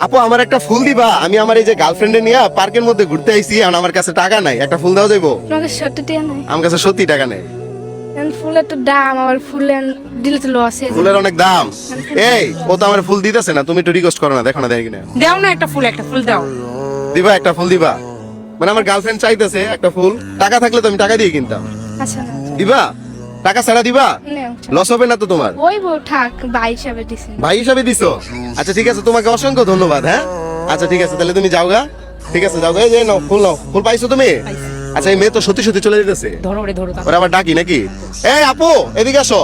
আপু আমার একটা ফুল দিবা? আমি আমার এই যে গার্লফ্রেন্ডে নিয়ে পার্কের মধ্যে ঘুরতে আইছি, আর আমার কাছে টাকা নাই, একটা ফুল দাও যাইবো? তোমাকে সত্যি দিয়ে নাই আমার কাছে সত্যি টাকা নেই। ফুলের তো দাম, আবার ফুলের দিলে তো লস আছে। ফুলের অনেক দাম। এই ও তো আমার ফুল দিতেছে না, তুমি একটু রিকোয়েস্ট করো না, দেখো না দেখি না। দাও না একটা ফুল দাও। দিবা একটা ফুল দিবা? মানে আমার গার্লফ্রেন্ড চাইতেছে একটা ফুল, টাকা থাকলে তো আমি টাকা দিয়ে কিনতাম। আচ্ছা না দিবা? টাকা ছাড়া দিবা? নেও। লস হবে না তো তোমার? ওই বউ থাক, ভাই হিসাবে দিছি। ভাই হিসাবে দিছো? আচ্ছা ঠিক আছে, তোমাকে অসংখ্য ধন্যবাদ। হ্যাঁ আচ্ছা ঠিক আছে, তাহলে তুমি যাও গা। ঠিক আছে যাও গা, এই যে নাও ফুল, নাও ফুল। পাইছো তুমি? আচ্ছা এই মেয়ে তো সত্যি সত্যি চলে যেতেছে। ধরো রে ধরো। ওরা আবার ডাকি নাকি? এই আপু এদিকে আসো।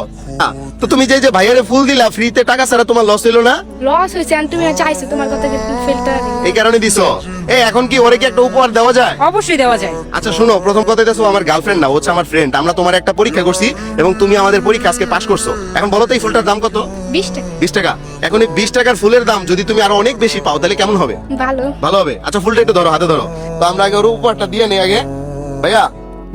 তো তুমি যে ভাইয়ারে ফুল দিলা ফ্রিতে, টাকা ছাড়া তোমার লস হইলো না? লস হয়েছে, আর তুমি চাইছো তোমার কথা ফিল্টার। এই কারণে দিছো? এই এখন কি ওরে কি একটা উপহার দেওয়া যায়? অবশ্যই দেওয়া যায়। আচ্ছা শোনো, প্রথম কথা হচ্ছে আমার গার্লফ্রেন্ড না, ও হচ্ছে আমার ফ্রেন্ড। আমরা তোমার একটা পরীক্ষা করছি এবং তুমি আমাদের পরীক্ষা আজকে পাস করছো। এখন বলো তো এই ফুলটার দাম কত? 20 টাকা। 20 টাকা। এখন এই 20 টাকার ফুলের দাম যদি তুমি আরো অনেক বেশি পাও তাহলে কেমন হবে? ভালো। ভালো হবে। আচ্ছা ফুলটা একটু ধরো, হাতে ধরো। তো আমরা আগে ওর উপহারটা দিয়ে নেই আগে। ভাইয়া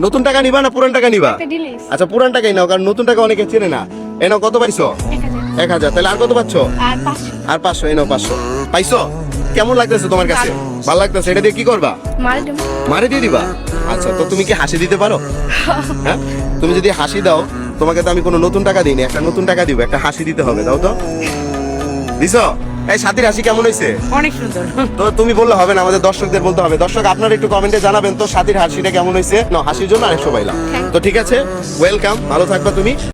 নতুন টাকা নিবা না পুরান টাকা নিবা? একটা দিলিস। আচ্ছা পুরান টাকাই নাও, কারণ নতুন টাকা অনেকে চেনে না। এই নাও, কত পাইছো? 1000। 1000। তাহলে আর কত পাচ্ছ? আর 500। আর 500। এই নাও 500 পাইছো। কেমন লাগতেছে তোমার কাছে? ভালো লাগতেছে? এটা দিয়ে কি করবা? মার দেব। মারে দিয়ে দিবা? আচ্ছা তো তুমি কি হাসি দিতে পারো? হ্যাঁ তুমি যদি হাসি দাও, তোমাকে তো আমি কোনো নতুন টাকা দিইনি, একটা নতুন টাকা দিব, একটা হাসি দিতে হবে। দাও তো। দিছো? এই সাথীর হাসি কেমন হয়েছে? অনেক সুন্দর। তো তুমি বললে হবে না, আমাদের দর্শকদের বলতে হবে। দর্শক আপনারা একটু কমেন্টে জানাবেন তো সাথীর হাসিটা কেমন হয়েছে। না হাসির জন্য 100 পাইলাম। তো ঠিক আছে, ওয়েলকাম, ভালো থাকবা তুমি।